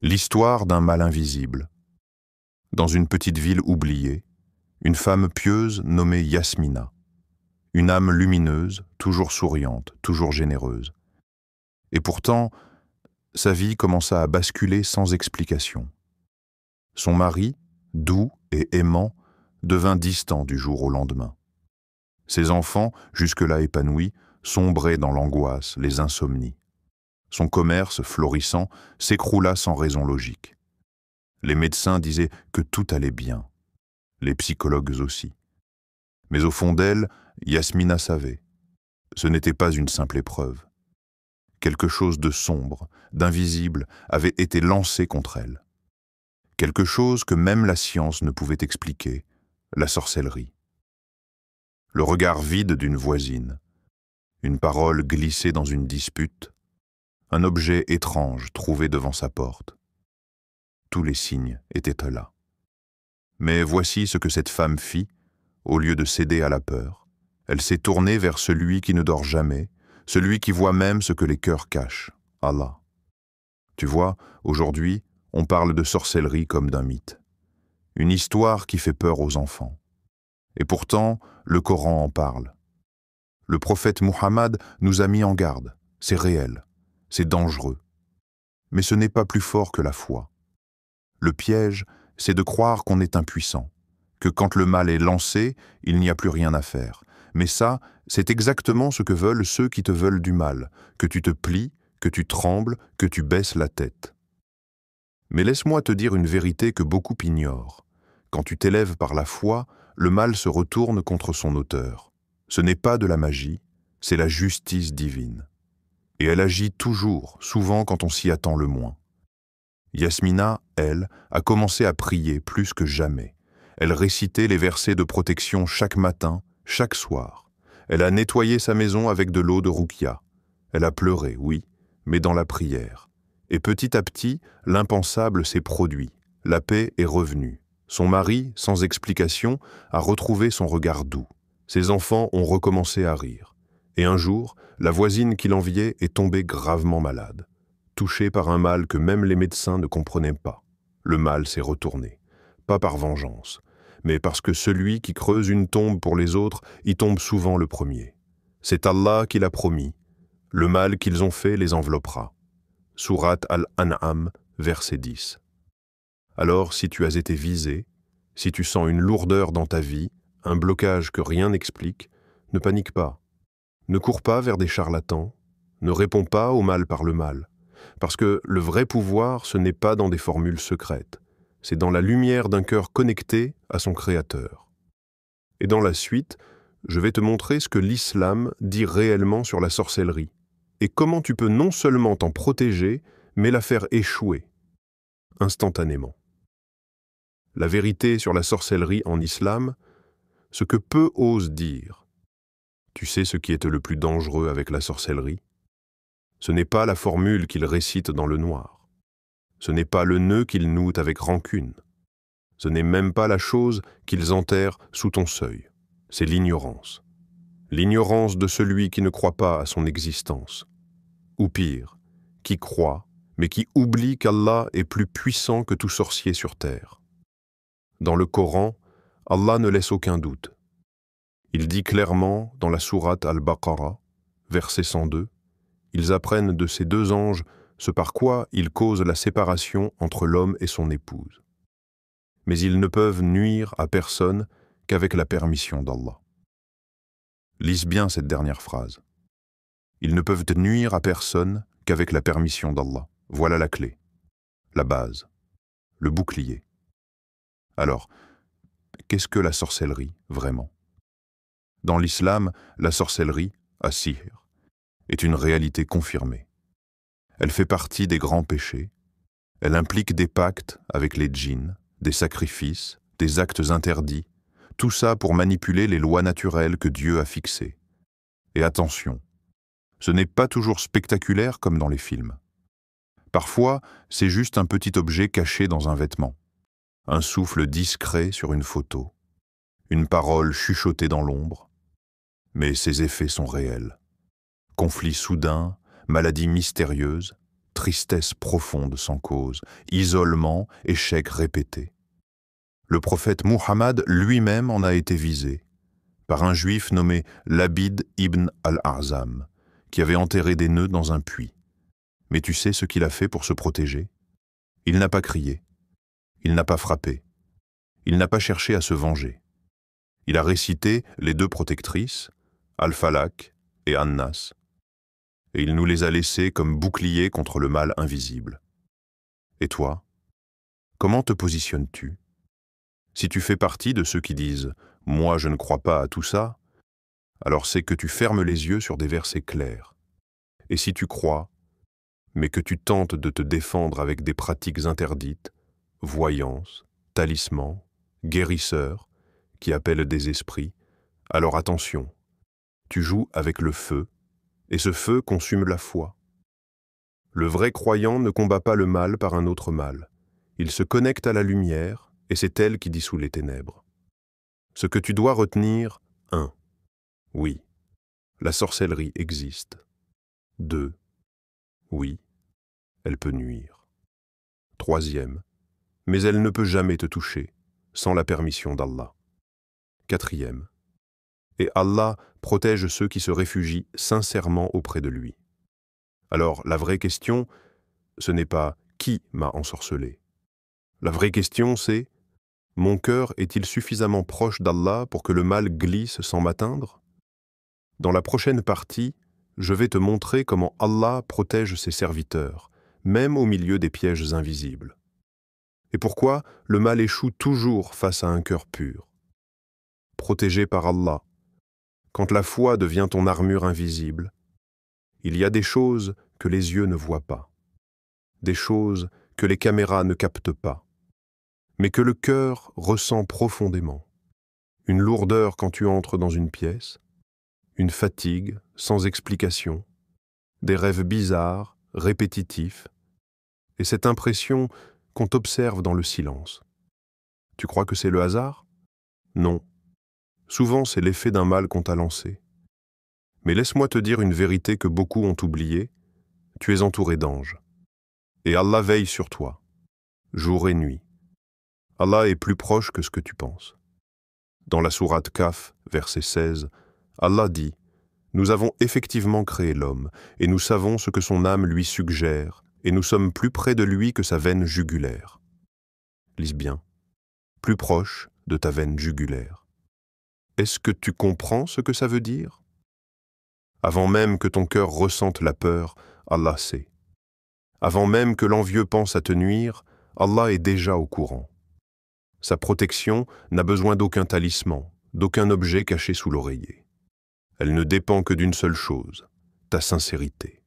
L'histoire d'un mal invisible. Dans une petite ville oubliée, une femme pieuse nommée Yasmina. Une âme lumineuse, toujours souriante, toujours généreuse. Et pourtant, sa vie commença à basculer sans explication. Son mari, doux et aimant, devint distant du jour au lendemain. Ses enfants, jusque-là épanouis, sombraient dans l'angoisse, les insomnies. Son commerce, florissant, s'écroula sans raison logique. Les médecins disaient que tout allait bien, les psychologues aussi. Mais au fond d'elle, Yasmina savait. Ce n'était pas une simple épreuve. Quelque chose de sombre, d'invisible, avait été lancé contre elle. Quelque chose que même la science ne pouvait expliquer, la sorcellerie. Le regard vide d'une voisine, une parole glissée dans une dispute, un objet étrange trouvé devant sa porte. Tous les signes étaient là. Mais voici ce que cette femme fit, au lieu de céder à la peur. Elle s'est tournée vers celui qui ne dort jamais, celui qui voit même ce que les cœurs cachent, Allah. Tu vois, aujourd'hui, on parle de sorcellerie comme d'un mythe. Une histoire qui fait peur aux enfants. Et pourtant, le Coran en parle. Le prophète Muhammad nous a mis en garde. C'est réel, c'est dangereux. Mais ce n'est pas plus fort que la foi. Le piège, c'est de croire qu'on est impuissant, que quand le mal est lancé, il n'y a plus rien à faire. Mais ça, c'est exactement ce que veulent ceux qui te veulent du mal, que tu te plies, que tu trembles, que tu baisses la tête. Mais laisse-moi te dire une vérité que beaucoup ignorent. Quand tu t'élèves par la foi, le mal se retourne contre son auteur. Ce n'est pas de la magie, c'est la justice divine. Et elle agit toujours, souvent quand on s'y attend le moins. Yasmina, elle, a commencé à prier plus que jamais. Elle récitait les versets de protection chaque matin, chaque soir. Elle a nettoyé sa maison avec de l'eau de Ruqya. Elle a pleuré, oui, mais dans la prière. Et petit à petit, l'impensable s'est produit. La paix est revenue. Son mari, sans explication, a retrouvé son regard doux. Ses enfants ont recommencé à rire. Et un jour, la voisine qui l'enviait est tombée gravement malade. Touchée par un mal que même les médecins ne comprenaient pas. Le mal s'est retourné, pas par vengeance, mais parce que celui qui creuse une tombe pour les autres y tombe souvent le premier. C'est Allah qui l'a promis. Le mal qu'ils ont fait les enveloppera. Sourate Al-An'am, verset 10. Alors, si tu as été visé, si tu sens une lourdeur dans ta vie, un blocage que rien n'explique, ne panique pas. Ne cours pas vers des charlatans, ne réponds pas au mal par le mal. Parce que le vrai pouvoir, ce n'est pas dans des formules secrètes, c'est dans la lumière d'un cœur connecté à son Créateur. Et dans la suite, je vais te montrer ce que l'islam dit réellement sur la sorcellerie, et comment tu peux non seulement t'en protéger, mais la faire échouer, instantanément. La vérité sur la sorcellerie en islam, ce que peu osent dire. Tu sais ce qui est le plus dangereux avec la sorcellerie? Ce n'est pas la formule qu'ils récitent dans le noir. Ce n'est pas le nœud qu'ils nouent avec rancune. Ce n'est même pas la chose qu'ils enterrent sous ton seuil. C'est l'ignorance. L'ignorance de celui qui ne croit pas à son existence. Ou pire, qui croit, mais qui oublie qu'Allah est plus puissant que tout sorcier sur terre. Dans le Coran, Allah ne laisse aucun doute. Il dit clairement dans la sourate Al-Baqarah, verset 102, ils apprennent de ces deux anges ce par quoi ils causent la séparation entre l'homme et son épouse. Mais ils ne peuvent nuire à personne qu'avec la permission d'Allah. Lise bien cette dernière phrase. Ils ne peuvent nuire à personne qu'avec la permission d'Allah. Voilà la clé, la base, le bouclier. Alors, qu'est-ce que la sorcellerie, vraiment? Dans l'islam, la sorcellerie, as-sihr, est une réalité confirmée. Elle fait partie des grands péchés. Elle implique des pactes avec les djinns, des sacrifices, des actes interdits, tout ça pour manipuler les lois naturelles que Dieu a fixées. Et attention, ce n'est pas toujours spectaculaire comme dans les films. Parfois, c'est juste un petit objet caché dans un vêtement, un souffle discret sur une photo, une parole chuchotée dans l'ombre. Mais ces effets sont réels. Conflits soudains, maladies mystérieuses, tristesse profonde sans cause, isolement, échec répété. Le prophète Muhammad lui-même en a été visé par un juif nommé Labid ibn al-Arzam, qui avait enterré des nœuds dans un puits. Mais tu sais ce qu'il a fait pour se protéger? Il n'a pas crié, il n'a pas frappé, il n'a pas cherché à se venger. Il a récité les deux protectrices, Al-Falaq et An-Nas, et il nous les a laissées comme boucliers contre le mal invisible. Et toi, comment te positionnes-tu? Si tu fais partie de ceux qui disent « moi je ne crois pas à tout ça », alors c'est que tu fermes les yeux sur des versets clairs. Et si tu crois, mais que tu tentes de te défendre avec des pratiques interdites, voyance, talisman, guérisseur, qui appellent des esprits, alors attention, tu joues avec le feu, et ce feu consume la foi. Le vrai croyant ne combat pas le mal par un autre mal. Il se connecte à la lumière, et c'est elle qui dissout les ténèbres. Ce que tu dois retenir, 1. Oui, la sorcellerie existe. 2. Oui, elle peut nuire. 3e, mais elle ne peut jamais te toucher, sans la permission d'Allah. 4e, et Allah protège ceux qui se réfugient sincèrement auprès de lui. Alors, la vraie question, ce n'est pas « qui m'a ensorcelé ?» La vraie question, c'est « mon cœur est-il suffisamment proche d'Allah pour que le mal glisse sans m'atteindre ?» Dans la prochaine partie, je vais te montrer comment Allah protège ses serviteurs, même au milieu des pièges invisibles. Et pourquoi le mal échoue toujours face à un cœur pur. Protégé par Allah, quand la foi devient ton armure invisible, il y a des choses que les yeux ne voient pas, des choses que les caméras ne captent pas, mais que le cœur ressent profondément. Une lourdeur quand tu entres dans une pièce, une fatigue sans explication, des rêves bizarres, répétitifs, et cette impression qu'on t'observe dans le silence. Tu crois que c'est le hasard? Non. Souvent, c'est l'effet d'un mal qu'on t'a lancé. Mais laisse-moi te dire une vérité que beaucoup ont oubliée. Tu es entouré d'anges. Et Allah veille sur toi, jour et nuit. Allah est plus proche que ce que tu penses. Dans la sourate Kaf, verset 16, Allah dit « Nous avons effectivement créé l'homme, et nous savons ce que son âme lui suggère, et nous sommes plus près de lui que sa veine jugulaire. » Lise bien. Plus proche de ta veine jugulaire. Est-ce que tu comprends ce que ça veut dire? Avant même que ton cœur ressente la peur, Allah sait. Avant même que l'envieux pense à te nuire, Allah est déjà au courant. Sa protection n'a besoin d'aucun talisman, d'aucun objet caché sous l'oreiller. Elle ne dépend que d'une seule chose, ta sincérité.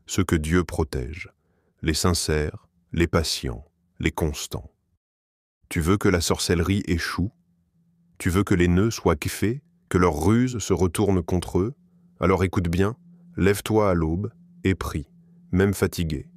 Ce que Dieu protège, les sincères, les patients, les constants. Tu veux que la sorcellerie échoue? Tu veux que les nœuds soient faits, que leurs ruses se retournent contre eux? Alors écoute bien, lève-toi à l'aube et prie, même fatigué.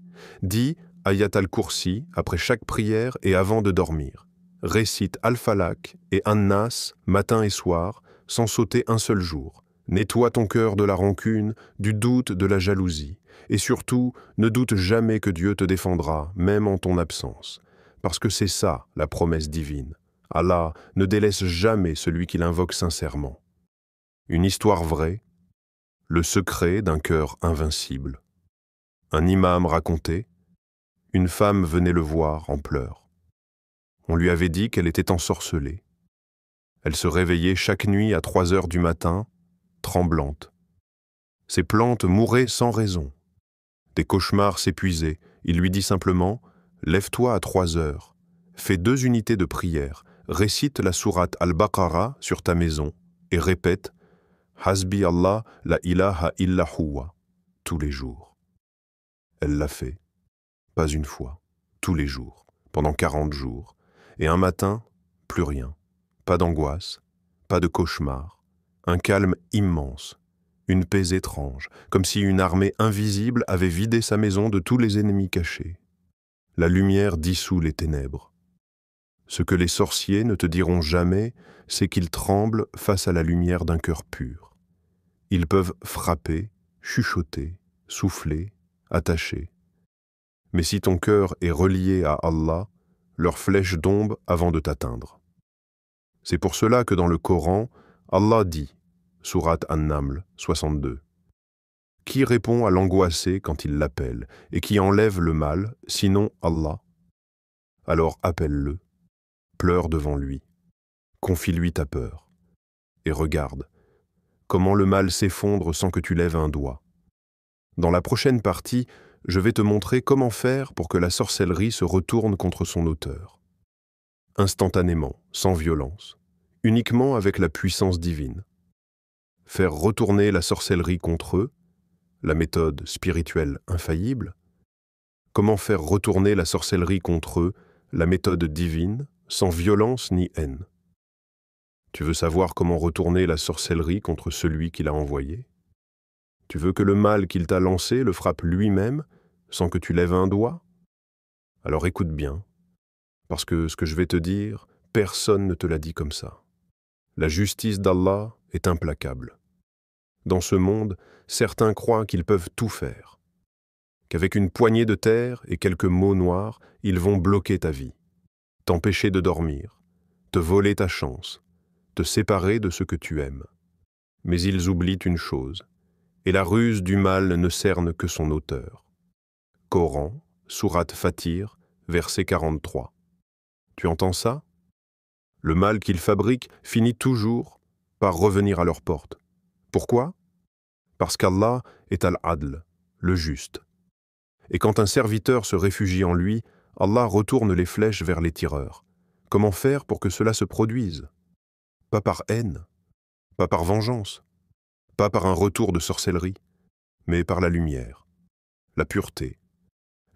Dis Ayat al-Kursi après chaque prière et avant de dormir. Récite Al-Falaq et An-Nas matin et soir, sans sauter un seul jour. Nettoie ton cœur de la rancune, du doute, de la jalousie. Et surtout, ne doute jamais que Dieu te défendra, même en ton absence. Parce que c'est ça, la promesse divine. Allah ne délaisse jamais celui qui l'invoque sincèrement. Une histoire vraie, le secret d'un cœur invincible. Un imam racontait, une femme venait le voir en pleurs. On lui avait dit qu'elle était ensorcelée. Elle se réveillait chaque nuit à 3 heures du matin, tremblante. Ses plantes mouraient sans raison. Des cauchemars s'épuisaient. Il lui dit simplement « Lève-toi à 3 heures, fais 2 unités de prière, récite la sourate Al-Baqarah sur ta maison et répète « Hasbi Allah la ilaha illa huwa » tous les jours. Elle l'a fait, pas une fois, tous les jours, pendant 40 jours. Et un matin, plus rien, pas d'angoisse, pas de cauchemar, un calme immense, une paix étrange, comme si une armée invisible avait vidé sa maison de tous les ennemis cachés. La lumière dissout les ténèbres. Ce que les sorciers ne te diront jamais, c'est qu'ils tremblent face à la lumière d'un cœur pur. Ils peuvent frapper, chuchoter, souffler, attacher. Mais si ton cœur est relié à Allah, leurs flèches tombent avant de t'atteindre. C'est pour cela que dans le Coran, Allah dit, sourate An-Naml 62, « Qui répond à l'angoissé quand il l'appelle et qui enlève le mal, sinon Allah? Alors appelle-le, pleure devant lui, confie-lui ta peur, et regarde comment le mal s'effondre sans que tu lèves un doigt. Dans la prochaine partie, je vais te montrer comment faire pour que la sorcellerie se retourne contre son auteur. Instantanément, sans violence, uniquement avec la puissance divine. Faire retourner la sorcellerie contre eux, la méthode spirituelle infaillible. Comment faire retourner la sorcellerie contre eux, la méthode divine, sans violence ni haine. Tu veux savoir comment retourner la sorcellerie contre celui qui l'a envoyé? Tu veux que le mal qu'il t'a lancé le frappe lui-même, sans que tu lèves un doigt? Alors écoute bien, parce que ce que je vais te dire, personne ne te l'a dit comme ça. La justice d'Allah est implacable. Dans ce monde, certains croient qu'ils peuvent tout faire, qu'avec une poignée de terre et quelques mots noirs, ils vont bloquer ta vie, t'empêcher de dormir, te voler ta chance, te séparer de ce que tu aimes. Mais ils oublient une chose, et la ruse du mal ne cerne que son auteur. Coran, sourate Fatir, verset 43. Tu entends ça? Le mal qu'ils fabriquent finit toujours par revenir à leur porte. Pourquoi? Parce qu'Allah est Al-Adl, le juste. Et quand un serviteur se réfugie en lui, Allah retourne les flèches vers les tireurs. Comment faire pour que cela se produise? Pas par haine, pas par vengeance, pas par un retour de sorcellerie, mais par la lumière, la pureté,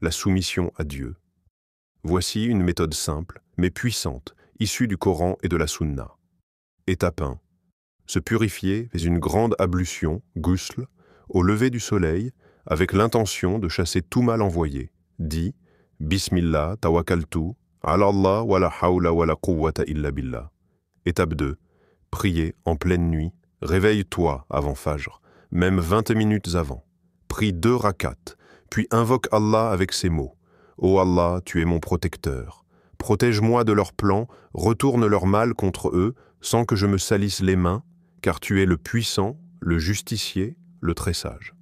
la soumission à Dieu. Voici une méthode simple, mais puissante, issue du Coran et de la Sunna. Étape 1. Se purifier fait une grande ablution, ghusl, au lever du soleil, avec l'intention de chasser tout mal envoyé. Dis « Bismillah, tawakkaltu, ala Allah wa la hawla wa la quwwata illa billah ». Étape 2. Prier en pleine nuit. Réveille-toi avant Fajr, même 20 minutes avant. Prie 2 rakats, puis invoque Allah avec ces mots. « Ô Allah, tu es mon protecteur. Protège-moi de leurs plans, retourne leur mal contre eux, sans que je me salisse les mains, car tu es le puissant, le justicier, le très sage. »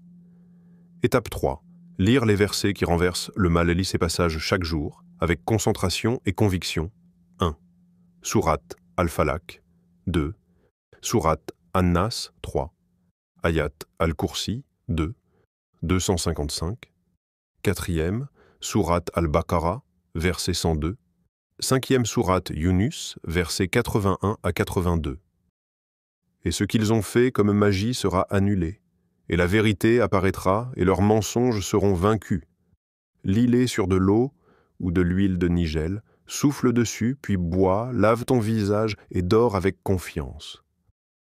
Étape 3. Lire les versets qui renversent le mal. Lis ces passages chaque jour, avec concentration et conviction. 1. Sourate Al-Falaq. 2. Sourate An-Nas. 3. Ayat Al-Kursi. 2. 255. 4e. Sourate Al-Baqarah, verset 102. 5e sourate Yunus, versets 81 à 82. Et ce qu'ils ont fait comme magie sera annulé, et la vérité apparaîtra, et leurs mensonges seront vaincus. Lis-les sur de l'eau ou de l'huile de nigel, souffle dessus, puis bois, lave ton visage et dors avec confiance.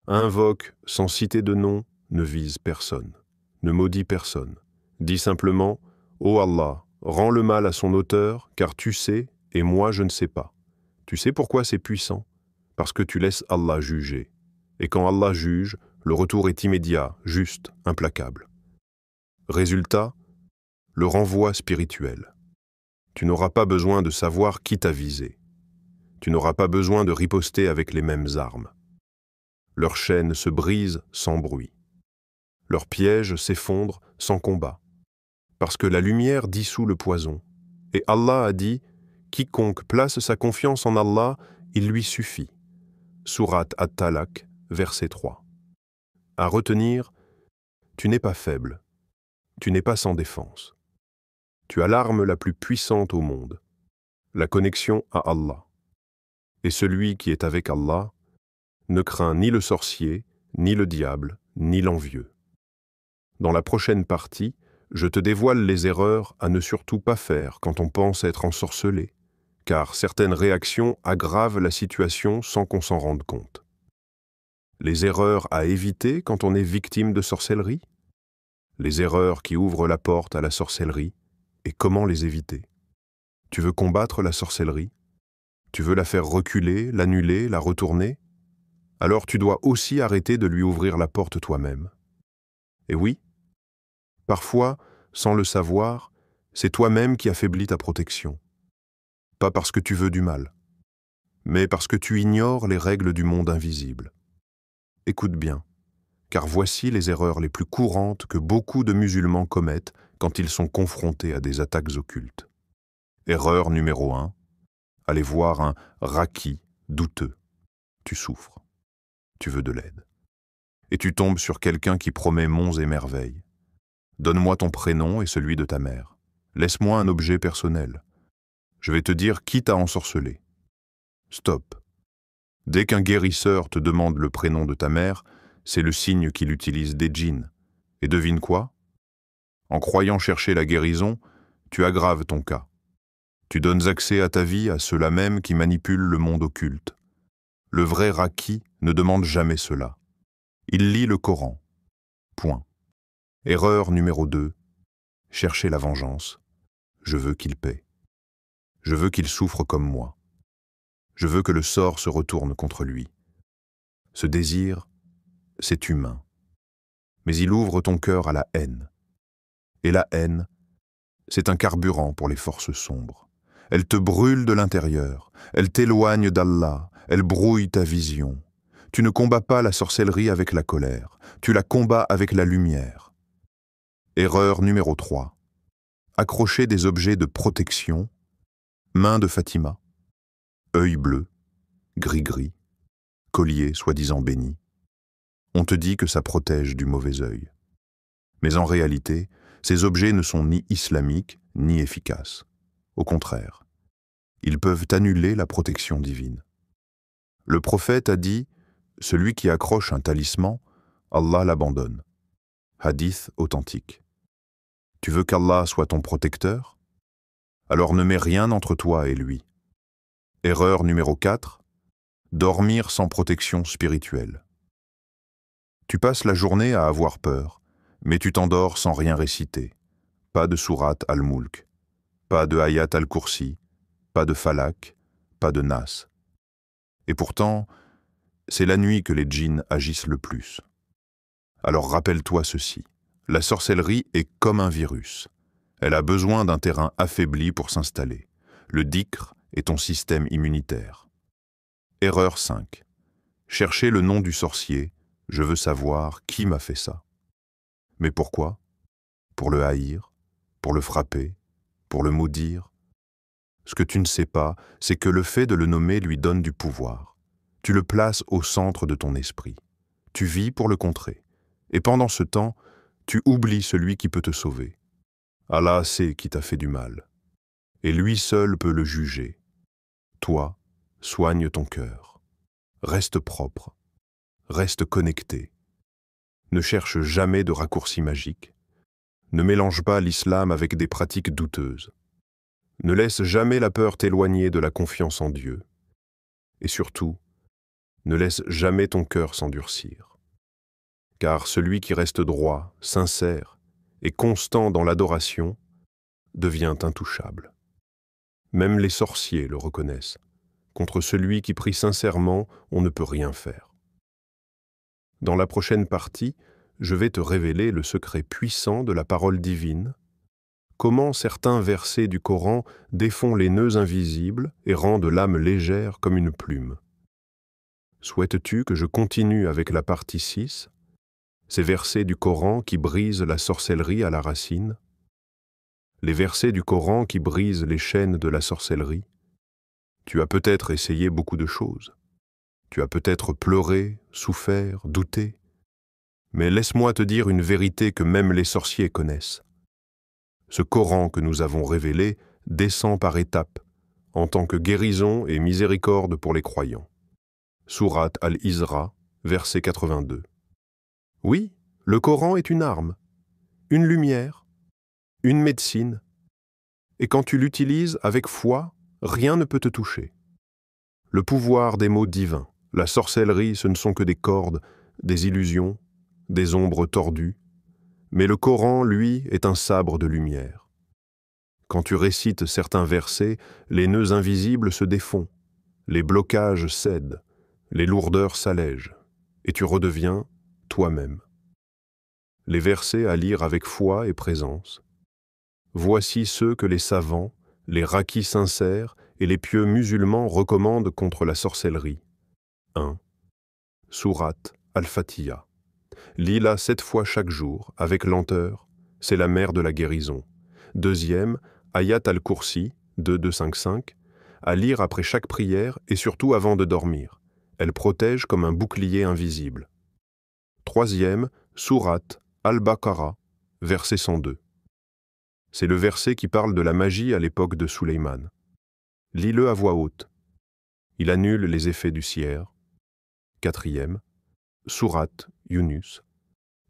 Invoque, sans citer de nom, ne vise personne, ne maudis personne. Dis simplement, « Ô Allah, rends le mal à son auteur, car tu sais, et moi je ne sais pas. Tu sais pourquoi c'est puissant? Parce que tu laisses Allah juger. Et quand Allah juge, le retour est immédiat, juste, implacable. Résultat, le renvoi spirituel. Tu n'auras pas besoin de savoir qui t'a visé. Tu n'auras pas besoin de riposter avec les mêmes armes. Leurs chaînes se brisent sans bruit. Leurs pièges s'effondrent sans combat. Parce que la lumière dissout le poison. Et Allah a dit, « Quiconque place sa confiance en Allah, il lui suffit. » Sourate At-Talaq, verset 3. À retenir, tu n'es pas faible, tu n'es pas sans défense. Tu as l'arme la plus puissante au monde, la connexion à Allah. Et celui qui est avec Allah ne craint ni le sorcier, ni le diable, ni l'envieux. Dans la prochaine partie, je te dévoile les erreurs à ne surtout pas faire quand on pense être ensorcelé, car certaines réactions aggravent la situation sans qu'on s'en rende compte. Les erreurs à éviter quand on est victime de sorcellerie, les erreurs qui ouvrent la porte à la sorcellerie, et comment les éviter. Tu veux combattre la sorcellerie? Tu veux la faire reculer, l'annuler, la retourner? Alors tu dois aussi arrêter de lui ouvrir la porte toi-même. Et oui, parfois, sans le savoir, C'est toi-même qui affaiblis ta protection. Pas parce que tu veux du mal, mais parce que tu ignores les règles du monde invisible. Écoute bien, car voici les erreurs les plus courantes que beaucoup de musulmans commettent quand ils sont confrontés à des attaques occultes. Erreur numéro 1, aller voir un raqi douteux. Tu souffres, tu veux de l'aide. Et tu tombes sur quelqu'un qui promet monts et merveilles. Donne-moi ton prénom et celui de ta mère. Laisse-moi un objet personnel. Je vais te dire qui t'a ensorcelé. Stop. Dès qu'un guérisseur te demande le prénom de ta mère, c'est le signe qu'il utilise des djinns. Et devine quoi? En croyant chercher la guérison, tu aggraves ton cas. Tu donnes accès à ta vie à ceux-là même qui manipulent le monde occulte. Le vrai raqi ne demande jamais cela. Il lit le Coran. Point. Erreur numéro 2. Chercher la vengeance. Je veux qu'il paie. Je veux qu'il souffre comme moi. Je veux que le sort se retourne contre lui. Ce désir, c'est humain. Mais il ouvre ton cœur à la haine. Et la haine, c'est un carburant pour les forces sombres. Elle te brûle de l'intérieur, elle t'éloigne d'Allah, elle brouille ta vision. Tu ne combats pas la sorcellerie avec la colère, tu la combats avec la lumière. Erreur numéro 3. Accrocher des objets de protection, main de Fatima, œil bleu, gris-gris, collier soi-disant béni. On te dit que ça protège du mauvais œil. Mais en réalité, ces objets ne sont ni islamiques ni efficaces. Au contraire, ils peuvent annuler la protection divine. Le prophète a dit « Celui qui accroche un talisman, Allah l'abandonne ». Hadith authentique. Tu veux qu'Allah soit ton protecteur? Alors ne mets rien entre toi et lui. Erreur numéro 4. Dormir sans protection spirituelle. Tu passes la journée à avoir peur, mais tu t'endors sans rien réciter. Pas de sourate al-Mulk, pas de ayat al-Kursi, pas de falak, pas de nas. Et pourtant, c'est la nuit que les djinns agissent le plus. Alors rappelle-toi ceci, la sorcellerie est comme un virus. Elle a besoin d'un terrain affaibli pour s'installer. Le dhikr est ton système immunitaire. Erreur 5. Chercher le nom du sorcier, je veux savoir qui m'a fait ça. Mais pourquoi? Pour le haïr, pour le frapper, pour le maudire. Ce que tu ne sais pas, c'est que le fait de le nommer lui donne du pouvoir. Tu le places au centre de ton esprit. Tu vis pour le contrer. Et pendant ce temps, tu oublies celui qui peut te sauver. Allah sait qui t'a fait du mal. Et lui seul peut le juger. Toi, soigne ton cœur. Reste propre. Reste connecté. Ne cherche jamais de raccourcis magiques. Ne mélange pas l'islam avec des pratiques douteuses. Ne laisse jamais la peur t'éloigner de la confiance en Dieu. Et surtout, ne laisse jamais ton cœur s'endurcir. Car celui qui reste droit, sincère et constant dans l'adoration devient intouchable. Même les sorciers le reconnaissent. Contre celui qui prie sincèrement, on ne peut rien faire. Dans la prochaine partie, je vais te révéler le secret puissant de la parole divine, comment certains versets du Coran défont les nœuds invisibles et rendent l'âme légère comme une plume. Souhaites-tu que je continue avec la partie 6, ces versets du Coran qui brisent la sorcellerie à la racine? Les versets du Coran qui brisent les chaînes de la sorcellerie? Tu as peut-être essayé beaucoup de choses. Tu as peut-être pleuré, souffert, douté. Mais laisse-moi te dire une vérité que même les sorciers connaissent. Ce Coran que nous avons révélé descend par étapes, en tant que guérison et miséricorde pour les croyants. Sourate Al-Isra, verset 82. Oui, le Coran est une arme, une lumière, une médecine. Et quand tu l'utilises avec foi, rien ne peut te toucher. Le pouvoir des mots divins, la sorcellerie, ce ne sont que des cordes, des illusions, des ombres tordues. Mais le Coran, lui, est un sabre de lumière. Quand tu récites certains versets, les nœuds invisibles se défont, les blocages cèdent, les lourdeurs s'allègent, et tu redeviens toi-même. Les versets à lire avec foi et présence. Voici ceux que les savants, les raquis sincères et les pieux musulmans recommandent contre la sorcellerie. 1. Sourate Al-Fatiha. Lis-la 7 fois chaque jour, avec lenteur, c'est la mère de la guérison. 2e, Ayat al-Kursi, 2-2-5-5, à lire après chaque prière et surtout avant de dormir. Elle protège comme un bouclier invisible. 3e, Sourate Al-Baqarah, verset 102. C'est le verset qui parle de la magie à l'époque de Sulayman. Lis-le à voix haute. Il annule les effets du sihr. 4e, Sourate Yunus,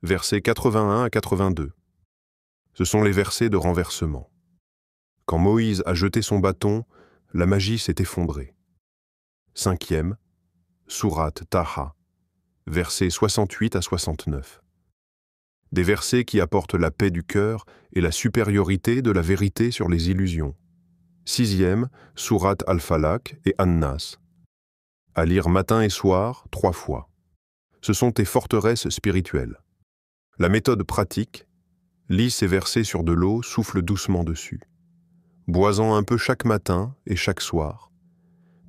versets 81 à 82. Ce sont les versets de renversement. Quand Moïse a jeté son bâton, la magie s'est effondrée. 5e, Sourate Taha, versets 68 à 69. Des versets qui apportent la paix du cœur et la supériorité de la vérité sur les illusions. 6e, Sourate Al-Falaq et An-Nas. À lire matin et soir, 3 fois. Ce sont tes forteresses spirituelles. La méthode pratique, lis ces versets sur de l'eau, souffle doucement dessus. Bois-en un peu chaque matin et chaque soir.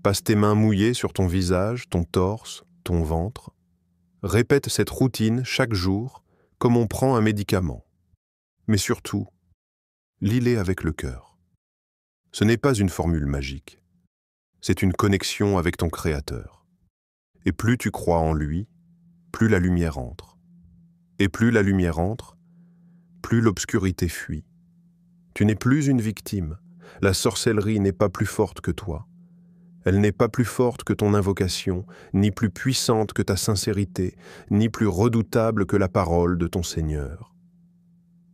Passe tes mains mouillées sur ton visage, ton torse, ton ventre. Répète cette routine chaque jour, comme on prend un médicament. Mais surtout, lis-les avec le cœur. Ce n'est pas une formule magique. C'est une connexion avec ton Créateur. Et plus tu crois en lui, plus la lumière entre. Et plus la lumière entre, plus l'obscurité fuit. Tu n'es plus une victime. La sorcellerie n'est pas plus forte que toi. Elle n'est pas plus forte que ton invocation, ni plus puissante que ta sincérité, ni plus redoutable que la parole de ton Seigneur.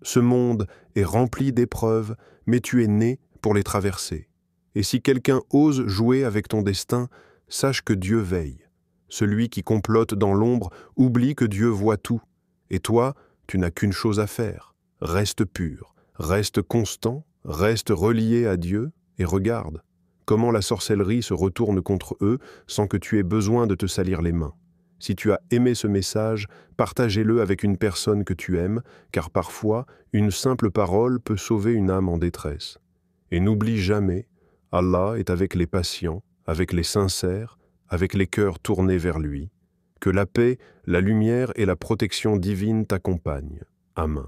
Ce monde est rempli d'épreuves, mais tu es né pour les traverser. Et si quelqu'un ose jouer avec ton destin, sache que Dieu veille. Celui qui complote dans l'ombre oublie que Dieu voit tout. Et toi, tu n'as qu'une chose à faire. Reste pur, reste constant, reste relié à Dieu et regarde comment la sorcellerie se retourne contre eux sans que tu aies besoin de te salir les mains. Si tu as aimé ce message, partagez-le avec une personne que tu aimes, car parfois, une simple parole peut sauver une âme en détresse. Et n'oublie jamais, Allah est avec les patients, avec les sincères, avec les cœurs tournés vers lui. Que la paix, la lumière et la protection divine t'accompagnent. Amen.